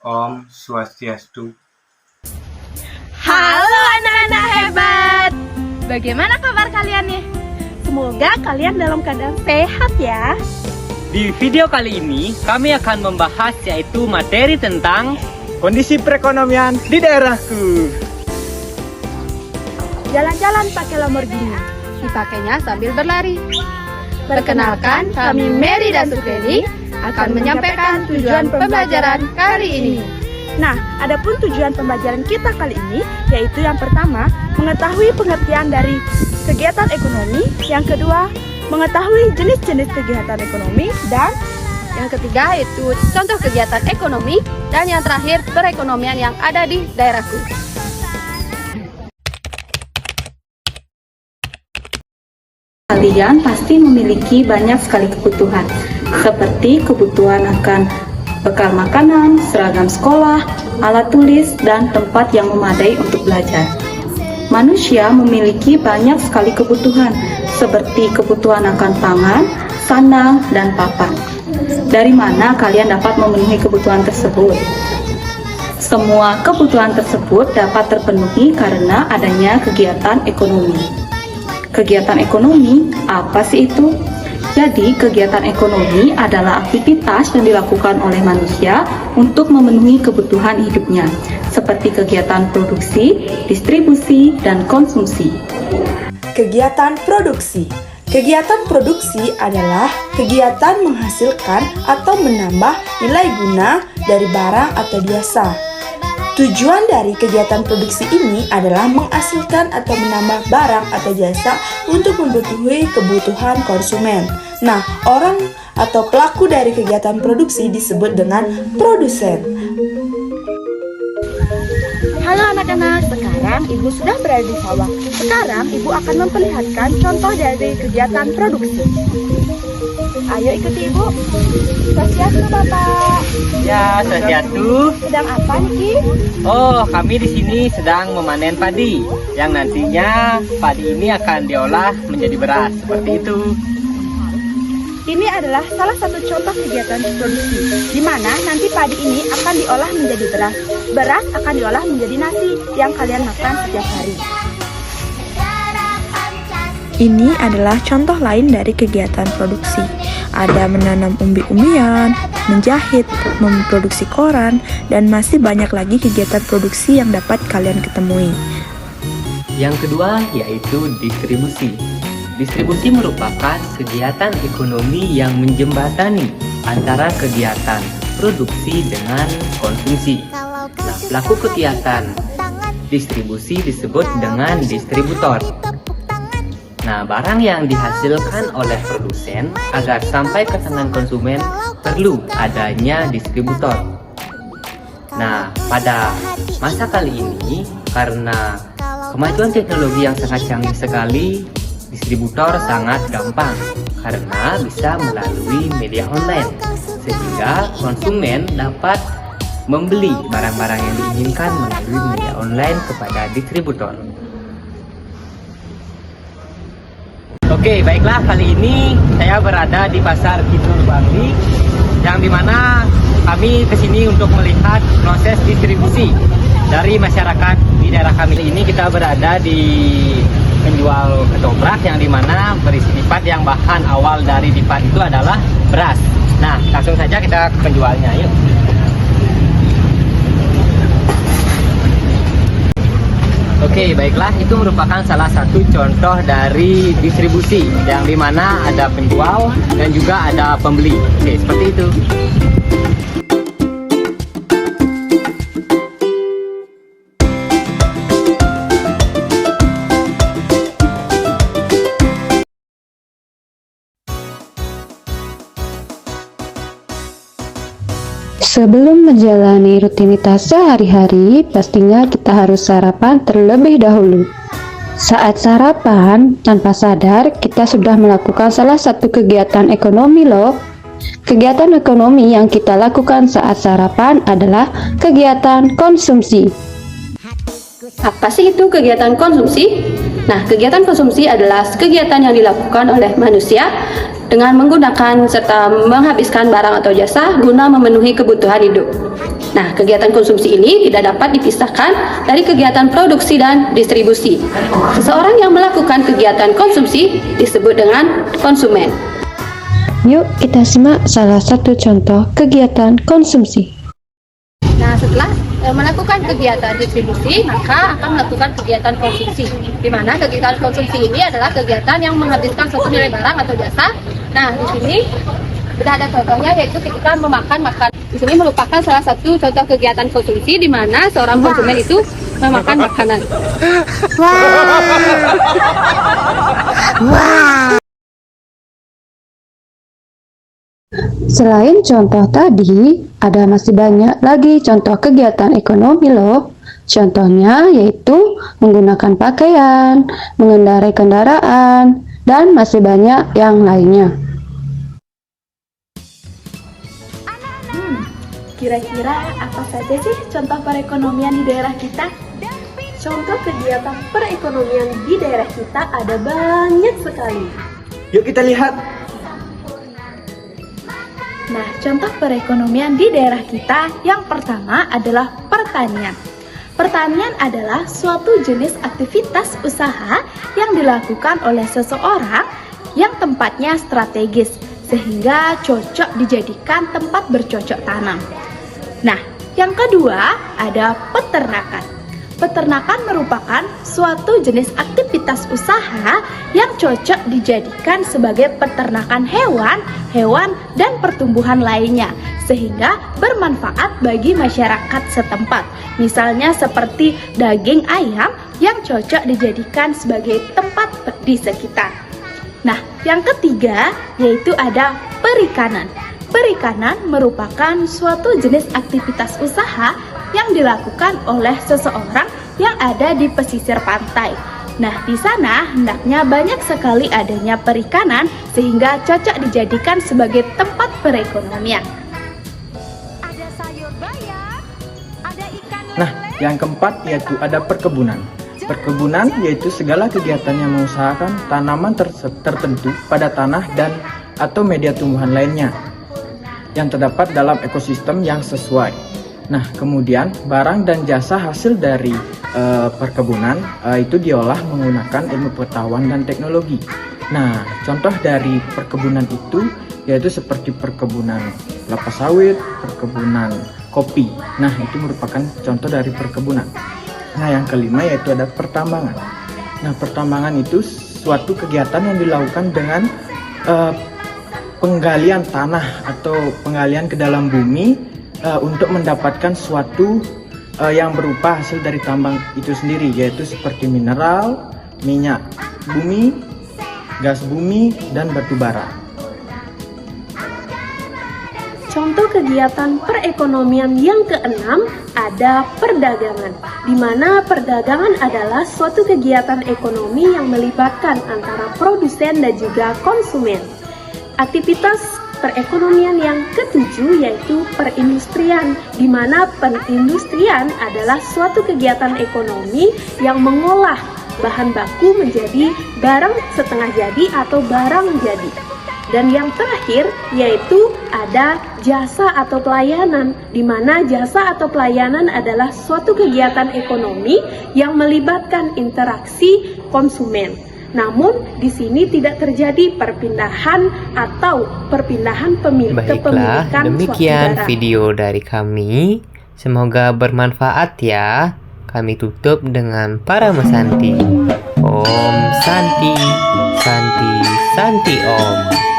Om Swastiastu. Halo anak-anak hebat. Bagaimana kabar kalian nih? Semoga kalian dalam keadaan sehat ya. Di video kali ini kami akan membahas yaitu materi tentang kondisi perekonomian di daerahku. Jalan-jalan pakai Lamborghini, dipakainya sambil berlari. Perkenalkan, kami Mary dan Sukeni akan menyampaikan tujuan pembelajaran kali ini. Nah, adapun tujuan pembelajaran kita kali ini yaitu yang pertama, mengetahui pengertian dari kegiatan ekonomi, yang kedua, mengetahui jenis-jenis kegiatan ekonomi, dan yang ketiga itu contoh kegiatan ekonomi, dan yang terakhir perekonomian yang ada di daerahku. Kalian pasti memiliki banyak sekali kebutuhan, seperti kebutuhan akan bekal makanan, seragam sekolah, alat tulis, dan tempat yang memadai untuk belajar. Manusia memiliki banyak sekali kebutuhan, seperti kebutuhan akan pangan, sandang, dan papan. Dari mana kalian dapat memenuhi kebutuhan tersebut? Semua kebutuhan tersebut dapat terpenuhi karena adanya kegiatan ekonomi. Kegiatan ekonomi, apa sih itu? Jadi, kegiatan ekonomi adalah aktivitas yang dilakukan oleh manusia untuk memenuhi kebutuhan hidupnya, seperti kegiatan produksi, distribusi, dan konsumsi. Kegiatan produksi. Kegiatan produksi adalah kegiatan menghasilkan atau menambah nilai guna dari barang atau jasa. Tujuan dari kegiatan produksi ini adalah menghasilkan atau menambah barang atau jasa untuk memenuhi kebutuhan konsumen. Nah, orang atau pelaku dari kegiatan produksi disebut dengan produsen. Halo anak-anak, sekarang Ibu sudah berada di sawah. Sekarang Ibu akan memperlihatkan contoh dari kegiatan produksi. Ayo ikuti Ibu. Swastiastu Bapak. ya Swastiastu. Sedang apa nih? Oh, kami di sini sedang memanen padi yang nantinya padi ini akan diolah menjadi beras seperti itu. Ini adalah salah satu contoh kegiatan produksi, di mana nanti padi ini akan diolah menjadi beras. Beras akan diolah menjadi nasi yang kalian makan setiap hari. Ini adalah contoh lain dari kegiatan produksi. Ada menanam umbi-umbian, menjahit, memproduksi koran, dan masih banyak lagi kegiatan produksi yang dapat kalian ketemui. Yang kedua yaitu distribusi. Distribusi merupakan kegiatan ekonomi yang menjembatani antara kegiatan produksi dengan konsumsi. Nah, pelaku kegiatan distribusi disebut dengan distributor. Nah, barang yang dihasilkan oleh produsen agar sampai ke tangan konsumen perlu adanya distributor. Nah, pada masa kali ini karena kemajuan teknologi yang sangat canggih sekali, distributor sangat gampang karena bisa melalui media online, sehingga konsumen dapat membeli barang-barang yang diinginkan melalui media online kepada distributor. Oke, baiklah, kali ini saya berada di Pasar Kidul Bangli, yang dimana kami kesini untuk melihat proses distribusi dari masyarakat di daerah kami. Ini kita berada di penjual ketoprak yang dimana berisi dipat, yang bahan awal dari dipat itu adalah beras. Nah, langsung saja kita ke penjualnya, yuk. Oke, baiklah, itu merupakan salah satu contoh dari distribusi yang dimana ada penjual dan juga ada pembeli. Oke, seperti itu. Sebelum menjalani rutinitas sehari-hari, pastinya kita harus sarapan terlebih dahulu. Saat sarapan, tanpa sadar, kita sudah melakukan salah satu kegiatan ekonomi loh. Kegiatan ekonomi yang kita lakukan saat sarapan adalah kegiatan konsumsi. Apa sih itu kegiatan konsumsi? Nah, kegiatan konsumsi adalah kegiatan yang dilakukan oleh manusia dengan menggunakan serta menghabiskan barang atau jasa guna memenuhi kebutuhan hidup. Nah, kegiatan konsumsi ini tidak dapat dipisahkan dari kegiatan produksi dan distribusi. Seseorang yang melakukan kegiatan konsumsi disebut dengan konsumen. Yuk kita simak salah satu contoh kegiatan konsumsi. Nah, setelah melakukan kegiatan distribusi, maka akan melakukan kegiatan konsumsi. Di mana kegiatan konsumsi ini adalah kegiatan yang menghabiskan suatu nilai barang atau jasa. Nah, di sini sudah ada contohnya, yaitu ketika memakan makan. Di sini merupakan salah satu contoh kegiatan konsumsi di mana seorang konsumen itu memakan makanan. Selain contoh tadi, ada masih banyak lagi contoh kegiatan ekonomi loh. Contohnya yaitu menggunakan pakaian, mengendarai kendaraan, dan masih banyak yang lainnya. Kira-kira apa saja sih contoh perekonomian di daerah kita? Contoh kegiatan perekonomian di daerah kita ada banyak sekali. Yuk kita lihat. Nah, contoh perekonomian di daerah kita yang pertama adalah pertanian. Pertanian adalah suatu jenis aktivitas usaha yang dilakukan oleh seseorang yang tempatnya strategis sehingga cocok dijadikan tempat bercocok tanam. Nah, yang kedua ada peternakan. Peternakan merupakan suatu jenis aktivitas usaha yang cocok dijadikan sebagai peternakan hewan, dan pertumbuhan lainnya sehingga bermanfaat bagi masyarakat setempat. Misalnya seperti daging ayam yang cocok dijadikan sebagai tempat di sekitar. Nah, yang ketiga yaitu ada perikanan. Perikanan merupakan suatu jenis aktivitas usaha yang dilakukan oleh seseorang yang ada di pesisir pantai. Nah, di sana hendaknya banyak sekali adanya perikanan sehingga cocok dijadikan sebagai tempat perekonomian. Nah, yang keempat yaitu ada perkebunan. Perkebunan yaitu segala kegiatan yang mengusahakan tanaman tertentu pada tanah dan atau media tumbuhan lainnya yang terdapat dalam ekosistem yang sesuai. Nah, kemudian barang dan jasa hasil dari perkebunan itu diolah menggunakan ilmu pengetahuan dan teknologi. Nah, contoh dari perkebunan itu yaitu seperti perkebunan kelapa sawit, perkebunan kopi. Nah, itu merupakan contoh dari perkebunan. Nah, yang kelima yaitu ada pertambangan. Nah, pertambangan itu suatu kegiatan yang dilakukan dengan penggalian tanah atau penggalian ke dalam bumi untuk mendapatkan suatu yang berupa hasil dari tambang itu sendiri, yaitu seperti mineral, minyak bumi, gas bumi, dan batu bara. Contoh kegiatan perekonomian yang keenam ada perdagangan, di mana perdagangan adalah suatu kegiatan ekonomi yang melibatkan antara produsen dan juga konsumen. Aktivitas perekonomian yang ketujuh yaitu perindustrian, di mana perindustrian adalah suatu kegiatan ekonomi yang mengolah bahan baku menjadi barang setengah jadi atau barang jadi. Dan yang terakhir yaitu ada jasa atau pelayanan, di mana jasa atau pelayanan adalah suatu kegiatan ekonomi yang melibatkan interaksi konsumen. Namun di sini tidak terjadi perpindahan atau perpindahan kepemilikan. Baiklah, demikian video dari kami. Semoga bermanfaat ya. Kami tutup dengan para mesanti. Om Santi, Santi, Santi Om.